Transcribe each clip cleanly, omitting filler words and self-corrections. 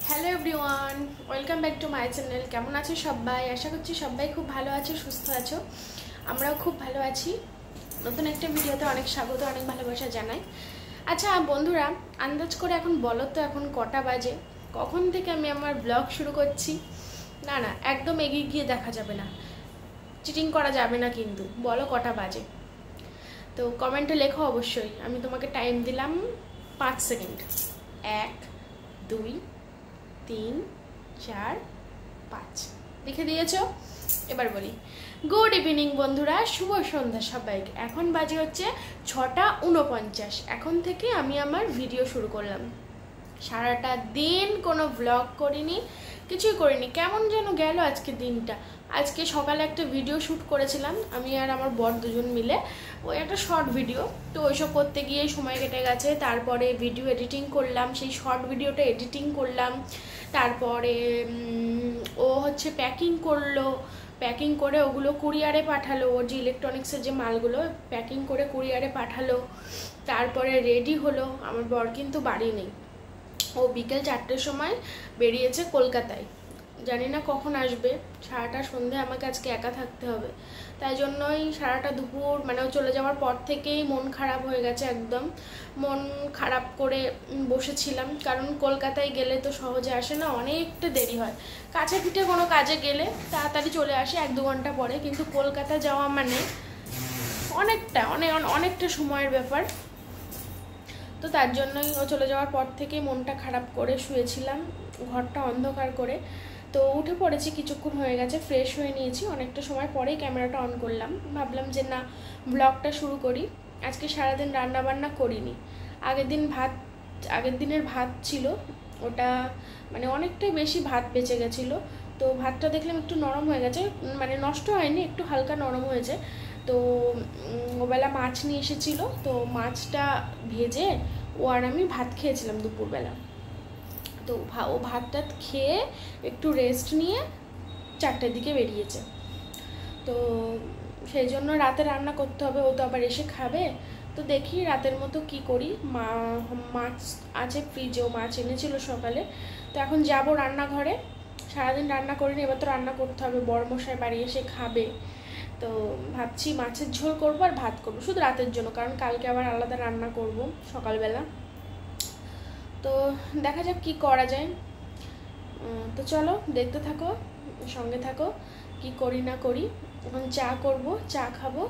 Hello everyone, welcome back to my channel. কেমন আছো সবাই? আশা করছি সবাই খুব ভালো আছো, সুস্থ আছো। আমরাও খুব ভালো আছি। নতুন একটা ভিডিওতে অনেক স্বাগত, অনেক ভালোবাসা জানাই। আচ্ছা বন্ধুরা, আন্দাজ করে এখন বলো তো এখন কটা বাজে, কখন থেকে আমি আমার ব্লগ শুরু করছি? না না, একদম এগিয়ে গিয়ে দেখা যাবে না, চিটিং করা যাবে না, কিন্তু বলো কটা বাজে। তো কমেন্টে লেখো অবশ্যই। আমি তোমাকে টাইম দিলাম 5 সেকেন্ড। 1 2 3 4 5 লিখে দিয়েছো? এবার বলি, গুড ইভিনিং বন্ধুরা, শুভ সন্ধ্যা সবাইকে। এখন বাজে হচ্ছে 6:49। এখন থেকে আমি আমার ভিডিও শুরু করলাম। সারাটা দিন কোনো ব্লগ করিনি, কিছুই করিনি, কেমন যেন গেল আজকে দিনটা। আজকে সকালে একটা ভিডিও শ্যুট করেছিলাম আমি আর আমার বর দুজন মিলে, ওই একটা শর্ট ভিডিও। তো ওইসব করতে গিয়ে সময় কেটে গেছে। তারপরে ভিডিও এডিটিং করলাম, সেই শর্ট ভিডিওটা এডিটিং করলাম। তারপরে ও হচ্ছে প্যাকিং করলো, প্যাকিং করে ওগুলো কুরিয়ারে পাঠালো, ওর যে ইলেকট্রনিক্সের যে মালগুলো প্যাকিং করে কুরিয়ারে পাঠালো। তারপরে রেডি হলো। আমার বর কিন্তু বাড়ি নেই, ও বিকেল 4টের সময় বেরিয়েছে কলকাতায়। জানি না কখন আসবে। সারাটা সন্ধে আমাকে আজকে একা থাকতে হবে, তাই জন্যই সারাটা দুপুর মানে ও চলে যাওয়ার পর থেকেই মন খারাপ হয়ে গেছে। একদম মন খারাপ করে বসেছিলাম, কারণ কলকাতায় গেলে তো সহজে আসে না, অনেকটা দেরি হয়। কাছে পিঠে কোনো কাজে গেলে তাড়াতাড়ি চলে আসে 1-2 ঘন্টা পরে, কিন্তু কলকাতা যাওয়া মানে অনেকটা সময়ের ব্যাপার। তো তার জন্যই ও চলে যাওয়ার পর থেকে মনটা খারাপ করে শুয়েছিলাম, ঘরটা অন্ধকার করে। তো উঠে পড়েছি, কিছুক্ষণ হয়ে গেছে, ফ্রেশ হয়ে নিয়েছি, অনেকটা সময় পরেই ক্যামেরাটা অন করলাম। ভাবলাম যে না, ব্লগটা শুরু করি। আজকে সারাদিন রান্নাবান্না করিনি। আগের দিনের ভাত ছিল, ওটা মানে অনেকটাই বেশি ভাত বেঁচে গেছিলো। তো ভাতটা দেখলাম একটু নরম হয়ে গেছে, মানে নষ্ট হয়নি, একটু হালকা নরম হয়েছে। তো ওবেলা মাছ নিয়ে এসেছিল, তো মাছটা ভেজে ও আর আমি ভাত খেয়েছিলাম দুপুরবেলা। তো ও ভাতটা খেয়ে একটু রেস্ট নিয়ে 4টের দিকে বেরিয়েছে। তো সেই জন্য রাতে রান্না করতে হবে, ও তো আবার এসে খাবে। তো দেখি রাতের মতো কি করি। মাছ আছে ফ্রিজেও, মাছ এনেছিল সকালে। তো এখন যাব রান্নাঘরে। সারাদিন রান্না করিনি, এবার তো রান্না করতে হবে, বড়মশাই বাড়ি এসে খাবে। তো ভাবছি মাছের ঝোল করবো আর ভাত করবো, শুধু রাতের জন্য, কারণ কালকে আবার আলাদা রান্না করব সকালবেলা। তো দেখা যাক কি করা যায়। তো চলো দেখতে থাকো, সঙ্গে থাকো, কি করি না করি। এখন চা করব, চা খাবো।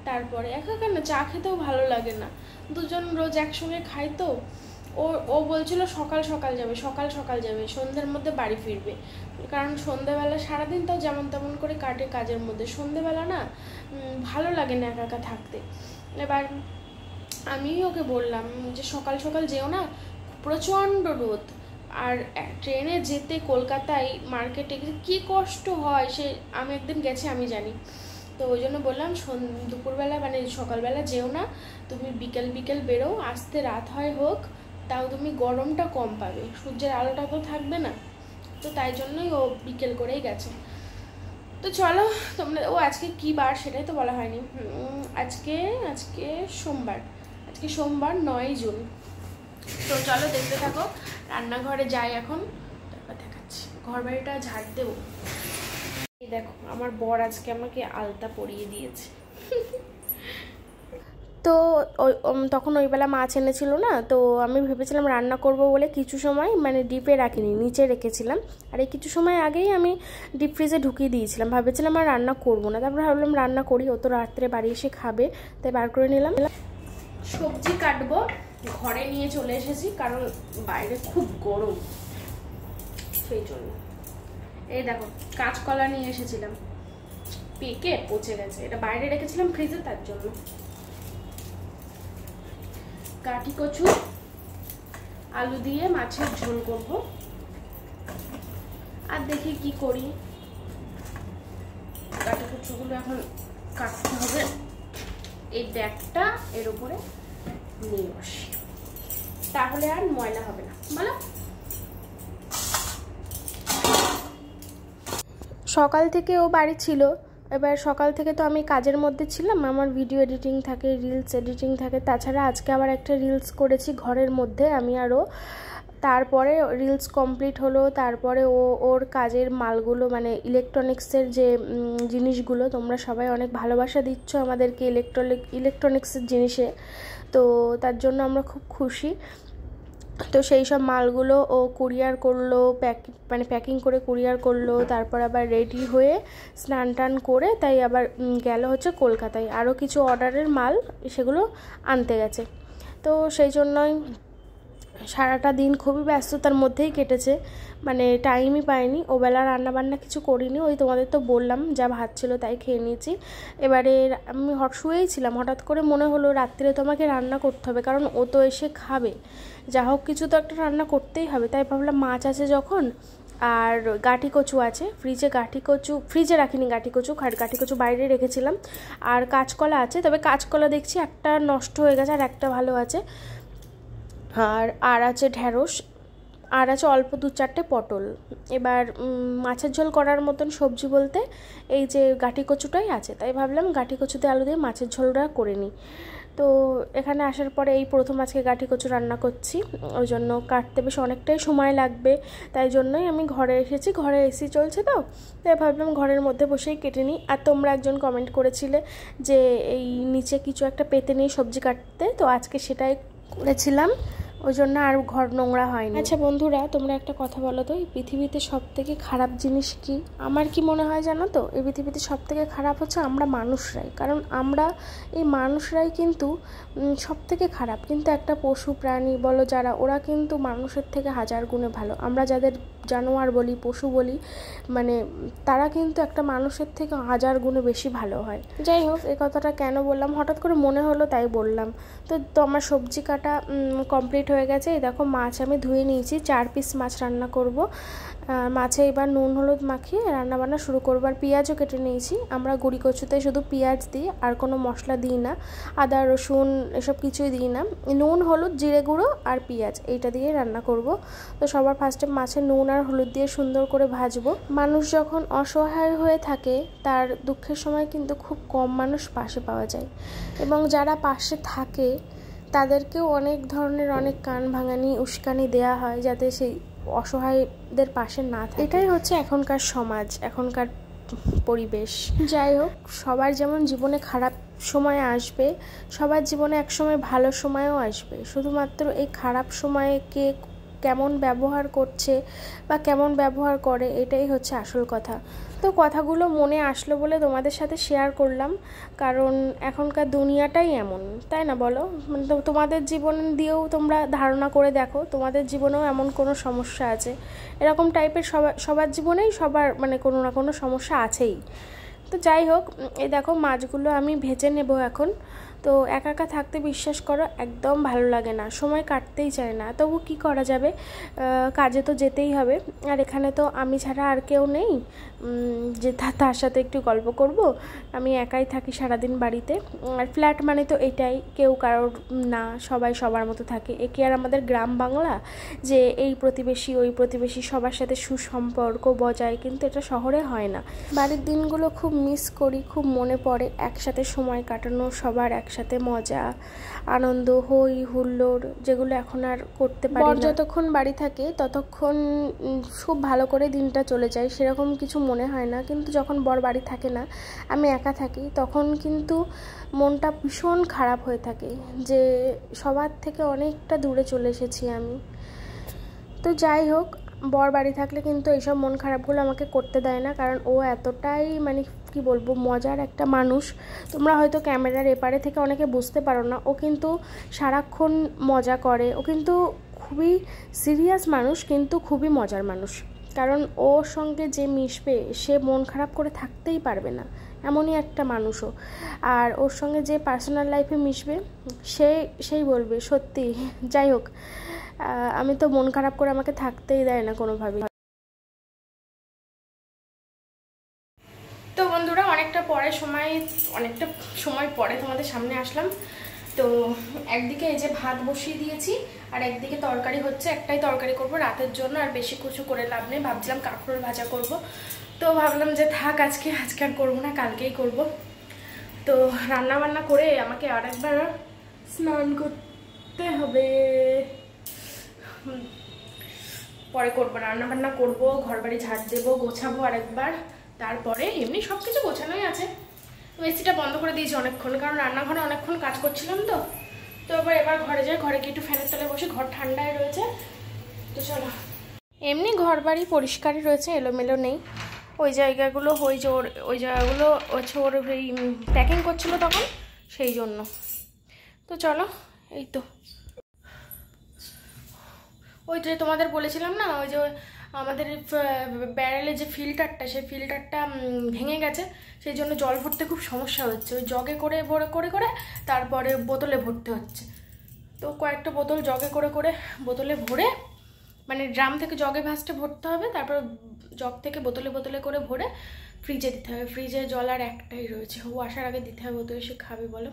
তারপরে একা কেন, চা খেতেও ভালো লাগে না, দুজন রোজ একসঙ্গে খাই তো। ও বলছিল সকাল সকাল যাবে, সন্ধ্যের মধ্যে বাড়ি ফিরবে, কারণ সন্ধ্যেবেলা সারাদিন তাও যেমন তেমন করে কাটে কাজের মধ্যে। সন্ধ্যেবেলা না ভালো লাগে না একা একা থাকতে। এবার আমি ওকে বললাম যে সকাল সকাল যেও না, প্রচণ্ড রোদ, আর ট্রেনে যেতে কলকাতায় মার্কেটে কি কষ্ট হয়, সে আমি একদিন গেছি, আমি জানি। তো ওই জন্য বললাম দুপুরবেলা মানে সকালবেলা যেও না, তুমি বিকেল বেরো, আসতে রাত হয় হোক, তাও তুমি গরমটা কম পাবে, সূর্যের আলোটা তো থাকবে না। তো তাই জন্যই ও বিকেল করেই গেছে। তো চলো তোমরা, ও আজকে কি বার সেটাই তো বলা হয়নি। আজকে সোমবার 9 জুন। তো চলো দেখতে থাকো, রান্নাঘরে যাই এখন, তারপর দেখাচ্ছি। ঘর বাড়িটা ঝাড় দেবো। এই দেখো আমার বর আজকে আমাকে আলতা পরিয়ে দিয়েছে। তো তখন ওই বেলা মাছ এনেছিল না, তো আমি ভেবেছিলাম রান্না করব বলে কিছু সময় মানে ডিপে রাখিনি, নিচে রেখেছিলাম। আর এই কিছু সময় আগেই আমি ডিপ ফ্রিজে ঢুকিয়ে দিয়েছিলাম, ভেবেছিলাম আর রান্না করব না। তারপর ভাবলাম রান্না করি, ও তো রাত্রে বাড়ি এসে খাবে, তাই বার করে নিলাম। সবজি কাটবো, ঘরে নিয়ে চলে এসেছি, কারণ বাইরে খুব গরম, সেই জন্য। এই দেখো কাঁচকলা নিয়ে এসেছিলাম, পেকে পচে গেছে, এটা বাইরে রেখেছিলাম ফ্রিজে, তার জন্য। কাঠি কচু আলু দিয়ে মাছের ঝোল করব, আর দেখি কি করি। কাঠি কচুগুলো এখন কাটতে হবে, এই ব্যাগটা এর উপরে নিয়ে বসি, তাহলে আর ময়লা হবে না, বলো। সকাল থেকে ও বাড়ি ছিল, এবার সকাল থেকে তো আমি কাজের মধ্যে ছিলাম, আমার ভিডিও এডিটিং থাকে, রিলস এডিটিং থাকে, তাছাড়া আজকে আবার একটা রিলস করেছি ঘরের মধ্যে আমি আরও। তারপরে রিলস কমপ্লিট হলো, তারপরে ওর কাজের মালগুলো মানে ইলেকট্রনিক্সের যে জিনিসগুলো, তোমরা সবাই অনেক ভালোবাসা দিচ্ছ আমাদেরকে ইলেকট্রনিক্সের জিনিসে, তো তার জন্য আমরা খুব খুশি। তো সেই সব মালগুলো ও কুরিয়ার করলো, প্যাকিং করে কুরিয়ার করলো, তারপর আবার রেডি হয়ে স্নান টান করে তাই আবার গেল হচ্ছে কলকাতায় আরও কিছু অর্ডারের মাল সেগুলো আনতে গেছে। তো সেই জন্যই সারাটা দিন খুবই ব্যস্ততার মধ্যেই কেটেছে, মানে টাইমই পাইনি। ওবেলা রান্নাবান্না কিছু করিনি, ওই তোমাদের তো বললাম যা ভাত ছিল তাই খেয়ে নিয়েছি। এবারে আমি শুয়েই ছিলাম, হঠাৎ করে মনে হলো রাত্রে তোমাকে রান্না করতে হবে, কারণ ও তো এসে খাবে, যা হোক কিছু তো একটা রান্না করতেই হবে। তাই ভাবলাম মাছ আছে যখন, আর গাঁটি কচু আছে ফ্রিজে, ফ্রিজে রাখিনি গাঁটি কচু বাইরে রেখেছিলাম, আর কাঁচকলা আছে, তবে কাঁচকলা দেখছি একটা নষ্ট হয়ে গেছে আর একটা ভালো আছে, আর আছে ঢ্যাঁড়স, আর আছে অল্প 2-4টে পটল। এবার মাছের ঝোল করার মতন সবজি বলতে এই যে গাঁটি কচুটাই আছে, তাই ভাবলাম গাঁটি কচুতে আলু দিয়ে মাছের ঝোলটা করে নিই। তো এখানে আসার পরে এই প্রথম আজকে গাঁটি কচু রান্না করছি, ওই জন্য কাটতে বেশ অনেকটাই সময় লাগবে, তাই জন্যই আমি ঘরে এসেছি, ঘরে এসি চলছে তো, তাই ভাবলাম ঘরের মধ্যে বসেই কেটে নিই। আর তোমরা একজন কমেন্ট করেছিলে যে এই নিচে কিছু একটা পেতে নিয়ে সবজি কাটতে, তো আজকে সেটাই করেছিলাম, ওই জন্য আর ঘর নোংরা হয়নি। আচ্ছা বন্ধুরা, তোমরা একটা কথা বলো তো, এই পৃথিবীতে সবথেকে খারাপ জিনিস কি? আমার কি মনে হয় জানো তো, এই পৃথিবীতে সবথেকে খারাপ হচ্ছে আমরা মানুষরাই, কারণ আমরা এই মানুষরাই কিন্তু সবথেকে খারাপ। কিন্তু একটা পশু প্রাণী বলো যারা, ওরা কিন্তু মানুষের থেকে 1000 গুণে ভালো। আমরা যাদের জানোয়ার বলি, পশু বলি, মানে তারা কিন্তু একটা মানুষের থেকে 1000 গুণে বেশি ভালো হয়। যাই হোক, এই কথাটা কেন বললাম, হঠাৎ করে মনে হলো তাই বললাম। তো আমার সবজি কাটা কমপ্লিট হয়ে গেছে। এই দেখো মাছ আমি ধুয়ে নিয়েছি, 4 পিস মাছ রান্না করব। মাছে এবার নুন হলুদ মাখিয়ে রান্নাবান্না শুরু করবো। আর পেঁয়াজও কেটে নিয়েছি, আমরা গুঁড়ি কচুতে শুধু পেঁয়াজ দিই, আর কোনো মশলা দিই না, আদা রসুন এসব কিছুই দিই না, নুন হলুদ জিরে গুঁড়ো আর পেঁয়াজ এইটা দিয়ে রান্না করব। তো সবার ফার্স্টে মাছে নুন আর হলুদ দিয়ে সুন্দর করে ভাজবো। মানুষ যখন অসহায় হয়ে থাকে, তার দুঃখের সময় কিন্তু খুব কম মানুষ পাশে পাওয়া যায়, এবং যারা পাশে থাকে তাদেরকেও অনেক ধরনের অনেক কান ভাঙানি উস্কানি দেয়া হয়, যাতে সেই অসহায়দের পাশে না থাকে। এটাই হচ্ছে এখনকার সমাজ, এখনকার পরিবেশ। যাই হোক, সবার যেমন জীবনে খারাপ সময় আসবে, সবার জীবনে একসময় ভালো সময়ও আসবে, শুধুমাত্র এই খারাপ সময়ে কে কেমন ব্যবহার করছে বা কেমন ব্যবহার করে, এটাই হচ্ছে আসল কথা। তো কথাগুলো মনে আসলো বলে তোমাদের সাথে শেয়ার করলাম, কারণ এখনকার দুনিয়াটাই এমন, তাই না বলো? মানে তোমাদের জীবন দিয়েও তোমরা ধারণা করে দেখো, তোমাদের জীবনেও এমন কোনো সমস্যা আছে, এরকম টাইপের সবার জীবনেই সবার মানে কোনো না কোনো সমস্যা আছেই। তো যাই হোক, এই দেখো মাছগুলো আমি ভেজে নেব এখন। তো একা একা থাকতে বিশ্বাস করো একদম ভালো লাগে না, সময় কাটতেই চায় না, তবু কি করা যাবে, কাজে তো যেতেই হবে। আর এখানে তো আমি ছাড়া আর কেউ নেই যে তার সাথে একটু গল্প করব, আমি একাই থাকি সারাদিন বাড়িতে। আর ফ্ল্যাট মানে তো এটাই, কেউ কারোর না, সবাই সবার মতো থাকে। এ কি আর আমাদের গ্রাম বাংলা যে এই প্রতিবেশী ওই প্রতিবেশী সবার সাথে সুসম্পর্ক বজায়, কিন্তু এটা শহরে হয় না। বাড়ির দিনগুলো খুব মিস করি, খুব মনে পড়ে একসাথে সময় কাটানো, সবার একসাথে মজা আনন্দ হই হুল্লোড়, যেগুলো এখন আর করতে পারি না। যতক্ষণ বাড়ি থাকে ততক্ষণ খুব ভালো করে দিনটা চলে যায়, সেরকম কিছু মনে হয় না। কিন্তু যখন বর বাড়ি থাকে না, আমি একা থাকি, তখন কিন্তু মনটা ভীষণ খারাপ হয়ে থাকে যে সবার থেকে অনেকটা দূরে চলে এসেছি আমি। তো যাই হোক, বর বাড়ি থাকলে কিন্তু এইসব মন খারাপগুলো আমাকে করতে দেয় না, কারণ ও এতটাই মানে কি বলবো মজার একটা মানুষ। তোমরা হয়তো ক্যামেরার এপারে থেকে অনেকে বুঝতে পারো না, ও কিন্তু সারাক্ষণ মজা করে, ও কিন্তু খুবই সিরিয়াস মানুষ, কিন্তু খুবই মজার মানুষ। কারণ ওর সঙ্গে যে মিশবে সে মন খারাপ করে থাকতেই পারবে না, এমনই একটা মানুষও। আর ওর সঙ্গে যে পার্সোনাল লাইফে মিশবে সেই বলবে সত্যি। যাই হোক, আমি তো মন খারাপ করে আমাকে থাকতেই দেয় না কোনোভাবে। তো বন্ধুরা, অনেকটা সময় পরে তোমাদের সামনে আসলাম। তো একদিকে এই যে ভাত বসিয়ে দিয়েছি, আর একদিকে তরকারি হচ্ছে, একটাই তরকারি করব রাতের জন্য, আর বেশি কিছু করে লাভ নেই। ভাবছিলাম কাঁকরোল ভাজা করব, তো ভাবলাম যে থাক আজকে আর করবো না, কালকেই করব। তো রান্না বান্না করে আমাকে আরেকবার স্নান করতে হবে। পরে করবো, রান্না বান্না করবো, ঘর বাড়ি ঝাড় দেবো, গোছাবো আরেকবার, তারপরে এমনি সব কিছু গোছানোই আছে। তো এসিটা বন্ধ করে দিয়েছি অনেকক্ষণ, কারণ রান্নাঘরে অনেকক্ষণ কাজ করছিলাম তো। তো এবার ঘরে যাই, ঘরে গিয়ে একটু ফ্যানের তলে বসে, ঘর ঠান্ডায় রয়েছে। তো চলো, এমনি ঘর বাড়ি পরিষ্কারই রয়েছে, এলোমেলো নেই। ওই জায়গাগুলো ওই জায়গাগুলো হচ্ছে ওর এই প্যাকিং করছিল তখন, সেই জন্য। তো চলো, এই তো ওই যে তোমাদের বলেছিলাম না, ওই যে আমাদের ব্যারেলে যে ফিল্টারটা, সেই ফিল্টারটা ভেঙে গেছে, সেই জন্য জল ভরতে খুব সমস্যা হচ্ছে। ওই জগে করে করে তারপরে বোতলে ভরতে হচ্ছে। তো কয়েকটা বোতল জগে করে বোতলে ভরে, মানে ড্রাম থেকে জগে ভাসতে ভরতে হবে, তারপর জগ থেকে বোতলে করে ভরে ফ্রিজে দিতে হবে। ফ্রিজে জল আর একটাই রয়েছে, ও আসার আগে দিতে হবে, তো এসে খাবে বলো।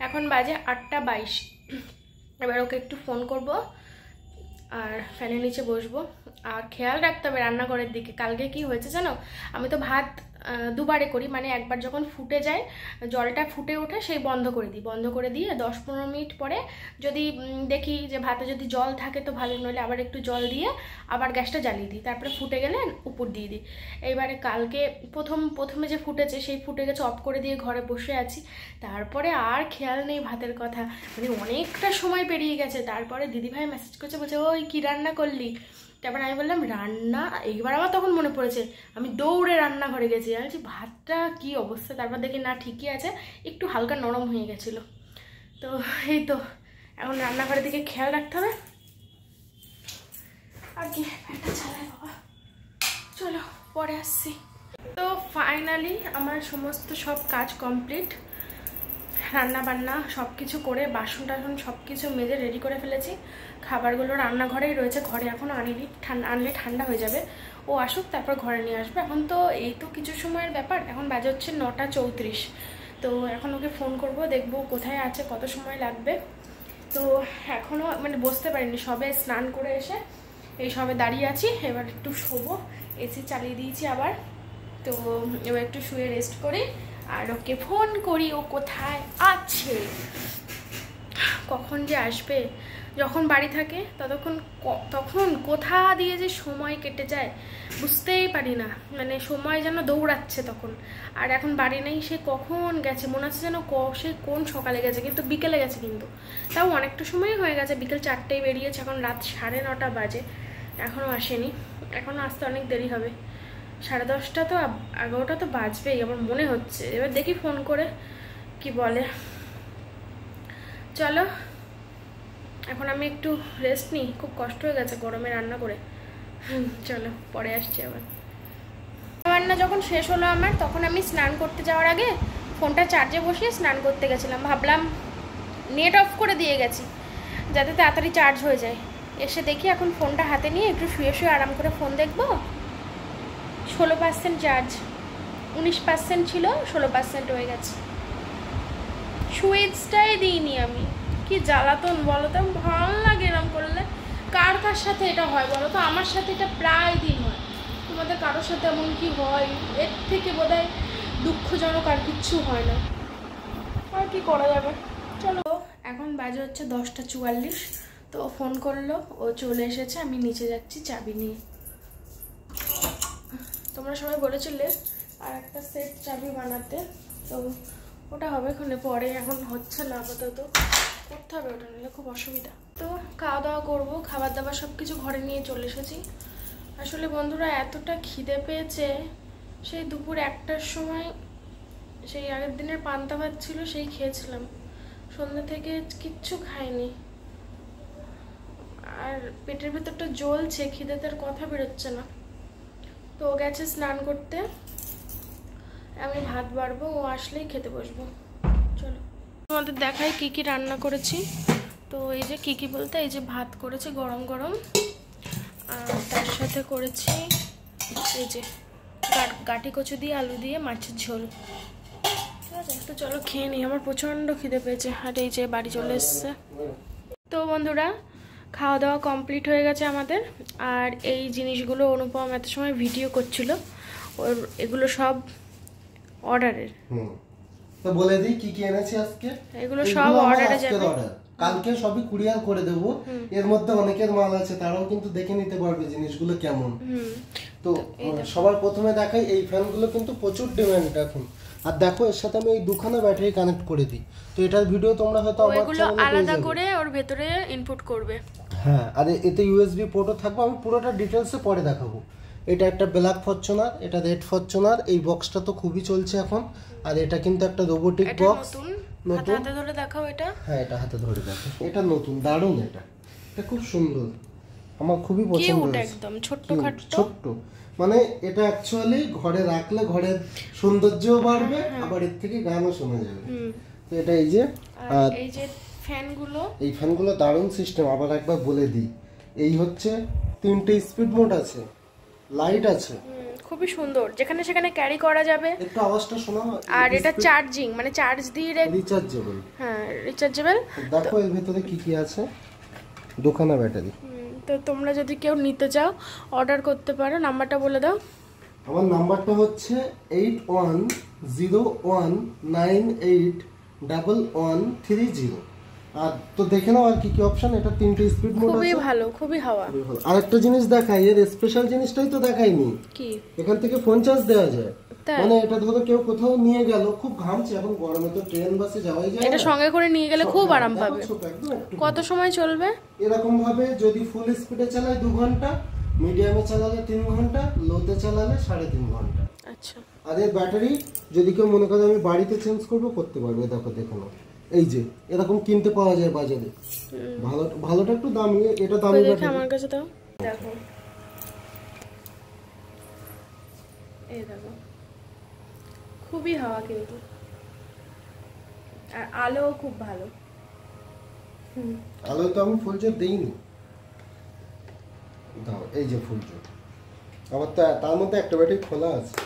এখন বাজে 8টা 22। এবার ওকে একটু ফোন করব আর ফ্যানের নিচে বসবো। আর খেয়াল রাখতে হবে রান্নাঘরের দিকে। কালকে কি হয়েছে জানো, আমি তো ভাত দুবারে করি, মানে একবার যখন ফুটে যায়, জলটা ফুটে ওঠে, সেই বন্ধ করে দিয়ে 10-15 মিনিট পরে যদি দেখি যে ভাতে যদি জল থাকে তো ভালো, নইলে আবার একটু জল দিয়ে আবার গ্যাসটা জ্বালিয়ে দিই, তারপরে ফুটে গেলে উপর দিয়ে দিই। এইবারে কালকে প্রথমে যে ফুটেছে, সেই ফুটে গেছে, অফ করে দিয়ে ঘরে বসে আছি। তারপরে আর খেয়াল নেই ভাতের কথা, মানে অনেকটা সময় পেরিয়ে গেছে। তারপরে দিদিভাই মেসেজ করছে, বলছে ওই কী রান্না করলি? তারপরে আমি বললাম রান্না, এইবার আমার তখন মনে পড়েছে, আমি দৌড়ে রান্নাঘরে গেছি, আর বলছি ভাতটা কি অবস্থা। তারপর দেখি না, ঠিকই আছে, একটু হালকা নরম হয়ে গেছিলো। তো এই তো এখন রান্নাঘরের দিকে খেয়াল রাখতে হবে। আর কি একটা চালাই বাবা, চলো পরে আসছি। তো ফাইনালি আমার সমস্ত সব কাজ কমপ্লিট, রান্না বান্না সব কিছু করে, বাসন টাসন সব কিছু মেজে রেডি করে ফেলেছি। খাবারগুলো রান্নাঘরেই রয়েছে, ঘরে এখনও আনিনি, আনলে ঠান্ডা হয়ে যাবে। ও আসুক, তারপর ঘরে নিয়ে আসবে। এখন তো এই তো কিছু সময়ের ব্যাপার, এখন বাজে হচ্ছে 9টা 34। তো এখন ওকে ফোন করব, দেখব কোথায় আছে, কত সময় লাগবে। তো এখনও মানে বসতে পারিনি, সবে স্নান করে এসে এই সবে দাঁড়িয়ে আছি। এবার একটু শোবো, এসি চালিয়ে দিয়েছি আবার। তো এবার একটু শুয়ে রেস্ট করি, আর ওকে ফোন করি ও কোথায় আছে, কখন যে আসবে। যখন বাড়ি থাকে তখন কোথা দিয়ে যে সময় কেটে যায় বুঝতেই পারি না, মানে সময় যেন দৌড়াচ্ছে তখন। আর এখন বাড়ি নেই, সে কখন গেছে মনে হচ্ছে যেন সে কোন সকালে গেছে, কিন্তু বিকেলে গেছে, কিন্তু তাও অনেকটা সময় হয়ে গেছে, বিকেল 4টায় বেরিয়েছে, এখন রাত 9:30 বাজে, এখনও আসেনি। এখনও আসতে অনেক দেরি হবে, 10:30 তো 11টা তো বাজবেই আমার মনে হচ্ছে। এবার দেখি ফোন করে কি বলে। চলো এখন আমি একটু রেস্ট নিই, খুব কষ্ট হয়ে গেছে গরমে রান্না করে। চলো পরে আসছি আবার। রান্না যখন শেষ হলো আমার, তখন আমি স্নান করতে যাওয়ার আগে ফোনটা চার্জে বসিয়ে স্নান করতে গেছিলাম। ভাবলাম নেট অফ করে দিয়ে গেছি যাতে তাড়াতাড়ি চার্জ হয়ে যায়। এসে দেখি এখন ফোনটা হাতে নিয়ে একটু শুয়ে আরাম করে ফোন দেখবো। 16% চার্জ, 19% ছিল, 16% হয়ে গেছে। সুইচটাই দিইনি আমি, কি জ্বালাতন বলো তো, ভালো লাগে এরম করলে। কার সাথে এটা হয় বলো তো, আমার সাথে এটা প্রায় দিন হয়, তোমাদের কারোর সাথে এমন কি হয়? এর থেকে বোধহয় দুঃখজনক আর কিচ্ছু হয় না, আর কি করা যাবে। চলো এখন বাজে হচ্ছে 10টা 44। তো ফোন করলো, ও চলে এসেছে, আমি নিচে যাচ্ছি চাবি নিয়ে। তোমরা সবাই বলেছিলে আর একটা সেট চাবি বানাতে, তো ওটা হবে ওখানে পরে, এখন হচ্ছে না আপাতত, করতে হবে ওটা, নিলে খুব অসুবিধা। তো খাওয়া দাওয়া করবো, খাবার দাবার সব কিছু ঘরে নিয়ে চলে এসেছি। আসলে বন্ধুরা এতটা খিদে পেয়েছে, সেই দুপুর 1টার সময় সেই আগের দিনের পান্তা ভাত ছিল, সেই খেয়েছিলাম, সন্ধ্যা থেকে কিচ্ছু খাইনি। আর পেটের ভেতরটা জ্বলছে, খিদেতে আর কথা বেরোচ্ছে না। তো ও গেছে স্নান করতে, আমি ভাত বাড়বো, ও আসলেই খেতে বসবো। চলো তোমাদের দেখাই কি কি রান্না করেছি। তো এই যে কি কি বলতে, এই যে ভাত করেছি গরম গরম, আর তার সাথে করেছি এই যে গাটি কচু দিয়ে আলু দিয়ে মাছের ঝোল। ঠিক আছে, তো চলো খেয়ে নিই, আমার প্রচণ্ড খিদে পেয়েছে। আর এই যে বাড়ি চলে এসছে। তো বন্ধুরা খাওয়া দাওয়া কমপ্লিট হয়ে গেছে আমাদের। আর এই জিনিসগুলো অনুপম এত সময় ভিডিও করছিল, ওর এগুলো সব অর্ডারের। তো বলে দিই কি কি এনেছি আজকে। এগুলো সব অর্ডারে যাবে। কালকে সবই কুরিয়ার করে দেব। এর মধ্যে অনেকের মাল আছে, তারাও কিন্তু দেখে নিতে পারবে জিনিসগুলো কেমন। তো সবার প্রথমে দেখাই এই ফ্যানগুলো কিন্তু প্রচুর ডিমান্ড এখন। আর দেখো এর সাথে আমি এই দুখানা ব্যাটারি কানেক্ট করে দিই, তো এটার ভিডিও তোমরা হয়তো আমার চ্যানেলে আলাদা করে ওর ভেতরে ইনপুট করবে। হ্যাঁ, আর এতে ইউএসবি পোর্টও থাকবে, আমি পুরোটা ডিটেইলসে পরে দেখাবো। এটা একটা ব্ল্যাক ফরচুনার, এটা রেড ফরচুনার। এই বক্সটা তো খুবই চলছে এখন। আর এটা কিন্তু একটা রোবোটিক বক্স, নতুন। হাতে ধরে দেখাও এটা। হ্যাঁ, এটা হাতে ধরে দেখো, এটা নতুন, দারুণ। এটা খুব সুন্দর, আমার খুবই পছন্দ হয়েছে। একদম ছোট্ট, মানে এটা অ্যাকচুয়ালি ঘরে রাখলে ঘরের সৌন্দর্যও বাড়বে, আবার এর থেকে গানও শোনা যাবে। তো এটা এই যে, আর এই যে এই ফ্যানগুলো দারুণ সিস্টেম। আবার একবার বলে দিই, এই হচ্ছে 3টে স্পিড মোড আছে, লাইট আছে, খুবই সুন্দর, যেখানে সেখানে ক্যারি করা যাবে। একটু আওয়াজটা শোনাও। আর এটা চার্জিং, মানে চার্জ দিয়ে রিচার্জেবল। হ্যাঁ, রিচার্জেবল। দেখো এর ভিতরে কি কি আছে, দুখানা ব্যাটারি। তো তোমরা যদি কেউ নিতে চাও অর্ডার করতে পারো। নাম্বারটা বলে দাও। আমার নাম্বারটা হচ্ছে 8101981130। আর তো দেখে নাও আর কি কি অপশন। এটা 3টে স্পিড মোড আছে, খুবই ভালো, খুবই হাওয়া। আরেকটা জিনিস দেখাই, এর স্পেশাল জিনিসটাই তো দেখাইনি। কি? এখান থেকে ফোন চার্জ দেওয়া যায়। মানে এটা ধরো কেউ কোথাও নিয়ে গেল, খুব ঘামছে এখন গরমে, তো ট্রেন বাসে যাওয়াই যায়, এটা সঙ্গে করে নিয়ে গেলে খুব আরাম পাবে। কত সময় চলবে? এরকম ভাবে যদি ফুল স্পিডে চালায় 2 ঘন্টা, মিডিয়ামে চালালে 3 ঘন্টা, লোতে চালালে 3.5 ঘন্টা। আচ্ছা। আর এর ব্যাটারি যদি কেউ মনে করে আমি বাড়িতে চেঞ্জ করবো, করতে পারবে। দেখো দেখো, এই যে এরকম কিনতে পাওয়া যায় বাজারে। ভালোটা একটু দামি, এটা দামি ব্যাটারি। আমার কাছে দাও, দেখো এই দেখো, খুবই হাওয়া কিন্তু, আর আলো খুব ভালো। আলো তো আমি ফুল জোর দেইনি, দাও এই যে ফুল জোর। আবার তার মধ্যে একটা ব্যাটারি খোলা আছে,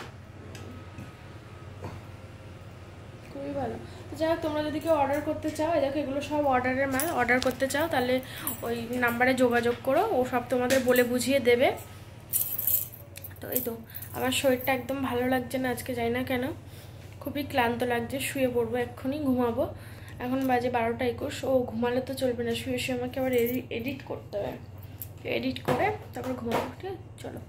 খুবই ভালো। যাই হোক, তোমরা যদি কেউ অর্ডার করতে চাও, দেখো এগুলো সব অর্ডারের মাল। অর্ডার করতে চাও তাহলে ওই নাম্বারে যোগাযোগ করো, ও সব তোমাদের বলে বুঝিয়ে দেবে। তো এই তো, আমার শরীরটা একদম ভালো লাগছে না আজকে, জানি না কেন, খুবই ক্লান্ত লাগছে। শুয়ে পড়বো, এক্ষুনি ঘুমাবো। এখন বাজে 12টা 21। ও ঘুমালে তো চলবে না, শুয়ে শুয়ে আমাকে আবার এডিট করতে হবে। এডিট করে তারপর ঘুমাবো। ঠিক আছে, চলো।